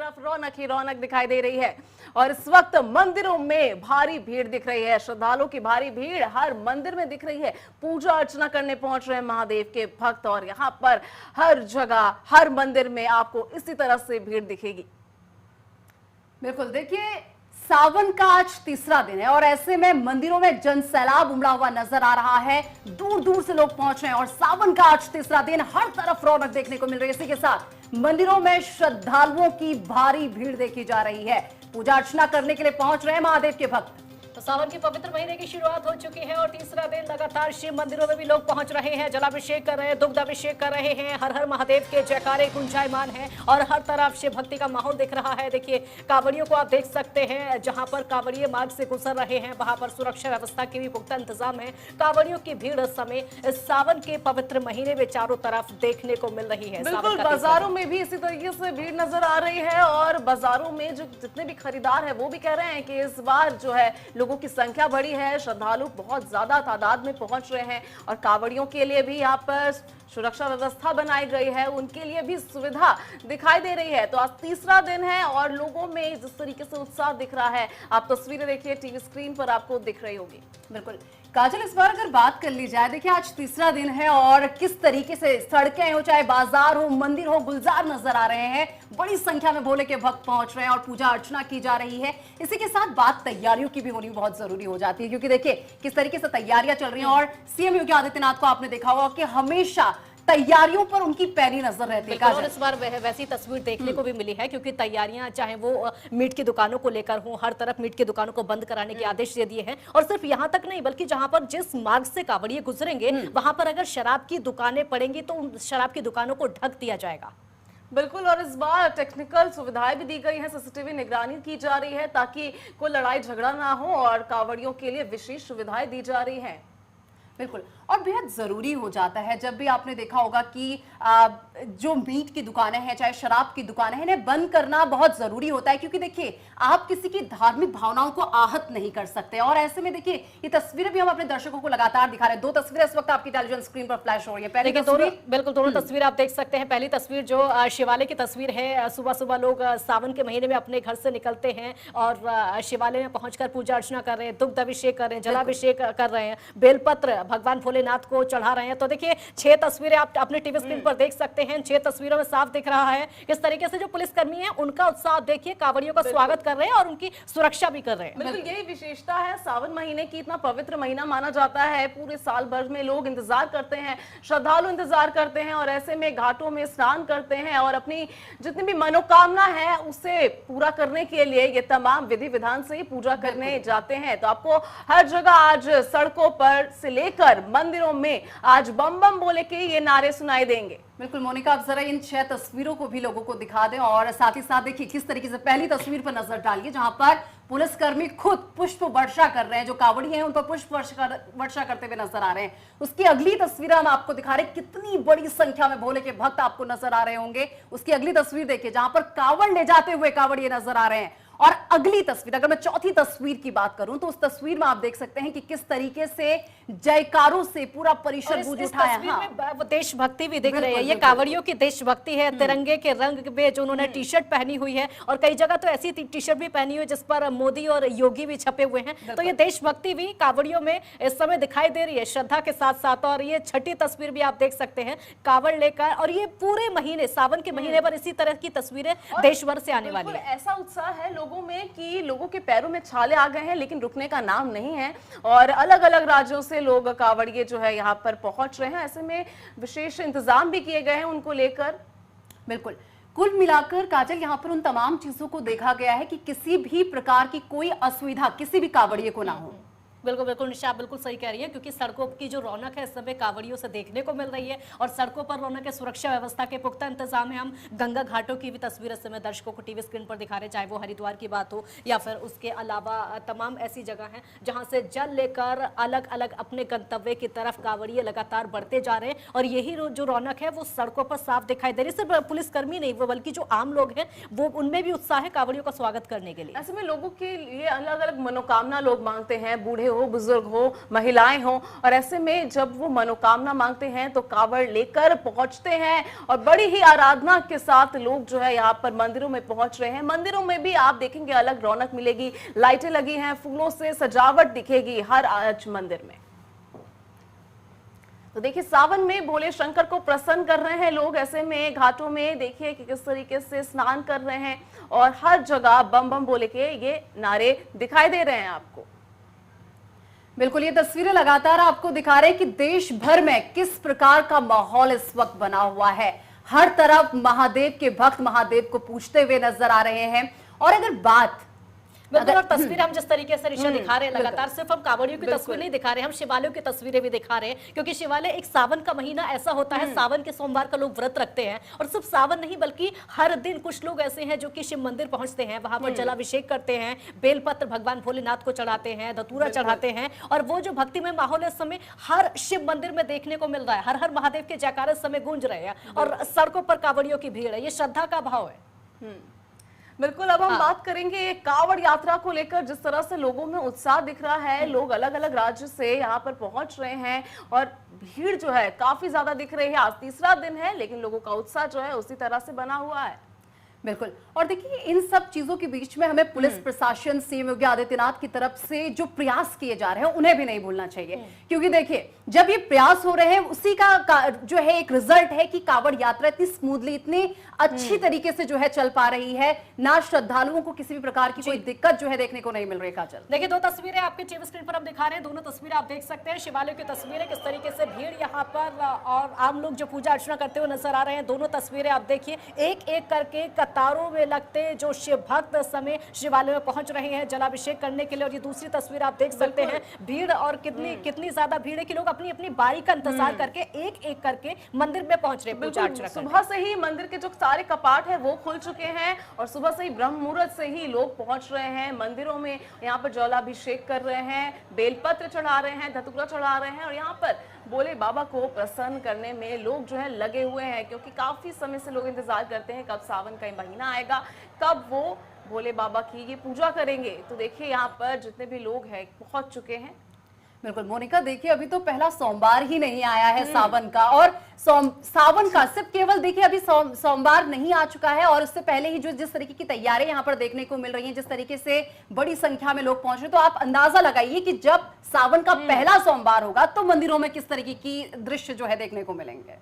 तरफ रौनक ही रौनक दिखाई दे रही है और इस वक्त मंदिरों में भारी भीड़ दिख रही है। श्रद्धालुओं की भारी भीड़ हर मंदिर में दिख रही है। पूजा अर्चना करने पहुंच रहे हैं महादेव के भक्त और यहाँ पर हर जगह हर मंदिर में आपको इसी तरह से भीड़ दिखेगी। बिल्कुल, देखिए सावन का आज तीसरा दिन है और ऐसे में मंदिरों में जन सैलाब उमड़ा हुआ नजर आ रहा है। दूर दूर से लोग पहुंच रहे हैं और सावन का आज तीसरा दिन, हर तरफ रौनक देखने को मिल रही है। इसी के साथ मंदिरों में श्रद्धालुओं की भारी भीड़ देखी जा रही है। पूजा अर्चना करने के लिए पहुंच रहे हैं महादेव के भक्त। तो सावन के पवित्र महीने की शुरुआत हो चुकी है और तीसरा दिन लगातार शिव मंदिरों में भी लोग पहुंच रहे हैं, जलाभिषेक कर रहे हैं, दुग्ध अभिषेक कर रहे हैं। हर हर महादेव के जयकारे गुंजायमान हैं और हर तरफ शिव भक्ति का माहौल दिख रहा है। देखिए कांवड़ियों को आप देख सकते हैं, जहां पर कांवड़िए मार्ग से गुजर रहे हैं वहां पर सुरक्षा व्यवस्था की भी पुख्ता इंतजाम है। कांवड़ियों की भीड़ इस समय सावन के पवित्र महीने में चारों तरफ देखने को मिल रही है। बिल्कुल, बाजारों में भी इसी तरीके से भीड़ नजर आ रही है और बाजारों में जो जितने भी खरीदार है वो भी कह रहे हैं कि इस बार जो है लोगों की संख्या बढ़ी है, श्रद्धालु बहुत ज्यादा तादाद में पहुंच रहे हैं और कांवड़ियों के लिए भी यहाँ पर सुरक्षा व्यवस्था बनाई गई है, उनके लिए भी सुविधा दिखाई दे रही है। तो आज तीसरा दिन है और लोगों में जिस तरीके से उत्साह दिख रहा है, आप तस्वीरें देखिए टीवी स्क्रीन पर आपको दिख रही होगी। बिल्कुल काजल, इस बार अगर बात कर ली जाए, देखिए आज तीसरा दिन है और किस तरीके से सड़कें हो चाहे बाजार हो मंदिर हो गुलजार नजर आ रहे हैं। बड़ी संख्या में भोले के भक्त पहुंच रहे हैं और पूजा अर्चना की जा रही है। इसी के साथ बात तैयारियों की भी होनी बहुत जरूरी हो जाती है, क्योंकि देखिए किस तरीके से तैयारियां चल रही हैं और सीएम योगी आदित्यनाथ को आपने देखा होगा कि हमेशा तैयारियों पर उनकी पैनी नजर रहती है। और इस बार वैसी तस्वीर देखने को भी मिली है, क्योंकि तैयारियां चाहे वो मीट की दुकानों को लेकर हो, हर तरफ मीट की दुकानों को बंद कराने के आदेश दे दिए हैं। और सिर्फ यहां तक नहीं, बल्कि जहां पर जिस मार्ग से कांवड़िए गुजरेंगे वहां पर अगर शराब की दुकानें पड़ेंगी तो उन शराब की दुकानों को ढक दिया जाएगा। बिल्कुल, और इस बार टेक्निकल सुविधाएं भी दी गई हैं, सीसीटीवी निगरानी की जा रही है ताकि कोई लड़ाई झगड़ा ना हो और कांवड़ियों के लिए विशेष सुविधाएं दी जा रही हैं। बिल्कुल, और बेहद जरूरी हो जाता है जब भी आपने देखा होगा कि जो मीट की दुकानें हैं चाहे शराब की दुकानें हैं, इन्हें बंद करना बहुत जरूरी होता है, क्योंकि देखिए आप किसी की धार्मिक भावनाओं को आहत नहीं कर सकते। और ऐसे में देखिए ये तस्वीरें भी हम अपने दर्शकों को लगातार दिखा रहे हैं। दो तस्वीरें इस वक्त आपकी टेलीविजन स्क्रीन पर फ्लैश हो रही है। पहली तस्वीर, बिल्कुल दोनों तस्वीर आप देख सकते हैं। पहली तस्वीर जो शिवालय की तस्वीर है, सुबह सुबह लोग सावन के महीने में अपने घर से निकलते हैं और शिवालय में पहुंचकर पूजा अर्चना कर रहे हैं, दुग्ध अभिषेक कर रहे हैं, जलाभिषेक कर रहे हैं, बेलपत्र भगवान भोलेनाथ को चढ़ा रहे हैं। तो देखिए 6 तस्वीरें आप अपने टीवी स्क्रीन पर देख सकते हैं। 6 तस्वीरों में साफ दिख रहा है किस तरीके से जो पुलिसकर्मी हैं उनका उत्साह देखिए, कांवड़ियों का स्वागत कर रहे हैं और उनकी सुरक्षा भी कर रहे हैं। बिल्कुल, यही विशेषता है सावन महीने की। इतना पवित्र महीना माना जाता है, पूरे साल भर में लोग इंतजार करते हैं, श्रद्धालु इंतजार करते हैं और ऐसे में घाटों में स्नान करते हैं और अपनी जितनी भी मनोकामना है उसे पूरा करने के लिए ये तमाम विधि विधान से ही पूजा करने जाते हैं। तो आपको हर जगह आज सड़कों पर से लेकर मंदिरों में आज बम बम बोले के ये नारे सुनाई देंगे। बिल्कुल मोनिका, आप जरा इन 6 तस्वीरों को भी लोगों को दिखा दें और साथ ही साथ देखिए किस तरीके से पहली तस्वीर पर नजर डालिए, जहां पर पुलिसकर्मी खुद पुष्प वर्षा कर रहे हैं। जो कांवड़ी हैं उन पर पुष्प वर्षा करते हुए नजर आ रहे हैं। उसकी अगली तस्वीर हम आपको दिखा रहे हैं, कितनी बड़ी संख्या में भोले के भक्त आपको नजर आ रहे होंगे। उसकी अगली तस्वीर देखिए जहां पर कांवड़ ले जाते हुए कांवड़िए नजर आ रहे हैं। और अगली तस्वीर, अगर मैं चौथी तस्वीर की बात करूं तो उस तस्वीर में आप देख सकते हैं कि किस तरीके से जयकारों से पूरा परिसर गूंज उठा है। हाँ। देशभक्ति भी दिख रही है, ये कांवड़ियों की देशभक्ति है। तिरंगे के रंग में जो उन्होंने टी शर्ट पहनी हुई है और कई जगह तो ऐसी टी शर्ट भी पहनी हुई है जिस पर मोदी और योगी भी छपे हुए हैं। तो ये देशभक्ति भी कांवड़ियों में इस समय दिखाई दे रही है, श्रद्धा के साथ साथ। और ये छठी तस्वीर भी आप देख सकते हैं कांवड़ लेकर, और ये पूरे महीने सावन के महीने पर इसी तरह की तस्वीरें देश भर से आने वाली है। ऐसा उत्साह है लोगों में कि लोगों के पैरों में छाले आ गए हैं, लेकिन रुकने का नाम नहीं है और अलग अलग राज्यों से लोग कांवड़िए जो है यहाँ पर पहुंच रहे हैं। ऐसे में विशेष इंतजाम भी किए गए हैं उनको लेकर। बिल्कुल, कुल मिलाकर काजल यहाँ पर उन तमाम चीजों को देखा गया है कि किसी भी प्रकार की कोई असुविधा किसी भी कांवड़िए को ना हो। बिल्कुल बिल्कुल निशा, आप बिल्कुल सही कह रही है, क्योंकि सड़कों की जो रौनक है इस समय कांवड़ियों से देखने को मिल रही है और सड़कों पर रौनक है, सुरक्षा व्यवस्था के पुख्ता इंतजाम है। हम गंगा घाटों की भी तस्वीर इस समय दर्शकों को टीवी स्क्रीन पर दिखा रहे हैं, चाहे वो हरिद्वार की बात हो या फिर उसके अलावा तमाम ऐसी जगह हैं जहां से जल लेकर अलग अलग अपने गंतव्य की तरफ कांवड़िए लगातार बढ़ते जा रहे हैं। और यही जो रौनक है वो सड़कों पर साफ दिखाई दे रही है। सिर्फ पुलिसकर्मी नहीं, वो बल्कि जो आम लोग हैं वो उनमें भी उत्साह है कांवड़ियों का स्वागत करने के लिए। ऐसे में लोगों के लिए अलग अलग मनोकामना लोग मांगते हैं, बूढ़े हो, बुजुर्ग हो, महिलाएं हो, और ऐसे में जब वो मनोकामना मांगते हैं तो कावड़ लेकर पहुंचते हैं और बड़ी ही आराधना के साथ लोग जो है यहाँ पर मंदिरों में पहुंच रहे हैं। मंदिरों में भी आप देखेंगे अलग रौनक मिलेगी, लाइटें लगी हैं, फूलों से सजावट दिखेगी हर आज मंदिर में। तो देखिए सावन में भोले शंकर को प्रसन्न कर रहे हैं लोग। ऐसे में घाटों में देखिए कि किस तरीके से स्नान कर रहे हैं और हर जगह बम बम बोले के ये नारे दिखाई दे रहे हैं आपको। बिल्कुल, ये तस्वीरें लगातार आपको दिखा रहे हैं कि देश भर में किस प्रकार का माहौल इस वक्त बना हुआ है। हर तरफ महादेव के भक्त महादेव को पूजते हुए नजर आ रहे हैं। और अगर बात बिल्कुल, और तस्वीर हम जिस तरीके से ऋषा दिखा रहे हैं लगातार, सिर्फ हम कांवड़ियों की तस्वीर नहीं दिखा रहे, हम शिवालयों की तस्वीरें भी दिखा रहे हैं, क्योंकि शिवालय एक सावन का महीना ऐसा होता है, सावन के सोमवार का लोग व्रत रखते हैं। और सिर्फ सावन नहीं बल्कि हर दिन कुछ लोग ऐसे हैं जो कि शिव मंदिर पहुंचते हैं, वहां पर जलाभिषेक करते हैं, बेलपत्र भगवान भोलेनाथ को चढ़ाते हैं, धतूरा चढ़ाते हैं। और वो जो भक्तिमय माहौल है इस समय हर शिव मंदिर में देखने को मिल रहा है। हर हर महादेव के जयकारे इस समय गूंज रहे हैं और सड़कों पर कांवड़ियों की भीड़ है। ये श्रद्धा का भाव है। बिल्कुल, अब हम बात करेंगे कावड़ यात्रा को लेकर। जिस तरह से लोगों में उत्साह दिख रहा है, लोग अलग अलग राज्य से यहाँ पर पहुंच रहे हैं और भीड़ जो है काफी ज्यादा दिख रही है। आज तीसरा दिन है लेकिन लोगों का उत्साह जो है उसी तरह से बना हुआ है। बिल्कुल, और देखिए इन सब चीजों के बीच में हमें पुलिस प्रशासन, सीएम योगी आदित्यनाथ की तरफ से जो प्रयास किए जा रहे हैं उन्हें भी नहीं भूलना चाहिए। क्योंकि देखिए जब ये प्रयास हो रहे हैं उसी का जो है एक रिजल्ट है कि कावड़ यात्रा इतनी स्मूथली, इतनी अच्छी तरीके से जो है चल पा रही है। ना श्रद्धालुओं को किसी भी प्रकार की कोई दिक्कत जो है देखने को नहीं मिल रही। काजल, देखिए दो तस्वीरें आपके टीवी स्क्रीन पर हम दिखा रहे हैं, दोनों तस्वीरें आप देख सकते हैं। शिवालयों की तस्वीरें, किस तरीके से भीड़ यहाँ पर और आम लोग जो पूजा अर्चना करते हुए नजर आ रहे हैं। दोनों तस्वीरें आप देखिए, एक एक करके कतारों में लगते जो शिव भक्त समय शिवालय में पहुंच रहे हैं जलाभिषेक करने के लिए। और ये दूसरी तस्वीर आप देख सकते हैं, भीड़ और कितनी ज्यादा भीड़ है कि लोग अपनी अपनी बारी का इंतजार करके एक एक करके मंदिर में पहुंच रहे हैं पूजा अर्चना करने। सुबह से ही मंदिर के जो सारे कपाट है वो खुल चुके हैं और सुबह से ही ब्रह्म मुहूर्त से ही लोग पहुंच रहे हैं मंदिरों में। यहाँ पर जलाभिषेक कर रहे हैं, बेलपत्र चढ़ा रहे हैं, धतूरा चढ़ा रहे हैं और यहाँ पर भोले बाबा को प्रसन्न करने में लोग जो है लगे हुए हैं। क्योंकि काफी समय से लोग इंतजार करते हैं कब सावन का महीना आएगा, कब वो भोले बाबा की ये पूजा करेंगे। तो देखिए यहाँ पर जितने भी लोग हैं पहुंच चुके हैं। बिल्कुल मोनिका, देखिए अभी तो पहला सोमवार ही नहीं आया है सावन का, और सावन का सिर्फ केवल देखिए अभी सोमवार नहीं आ चुका है और उससे पहले ही जो जिस तरीके की तैयारियां यहाँ पर देखने को मिल रही हैं, जिस तरीके से बड़ी संख्या में लोग पहुंच रहे हैं, तो आप अंदाजा लगाइए कि जब सावन का पहला सोमवार होगा तो मंदिरों में किस तरीके की दृश्य जो है देखने को मिलेंगे।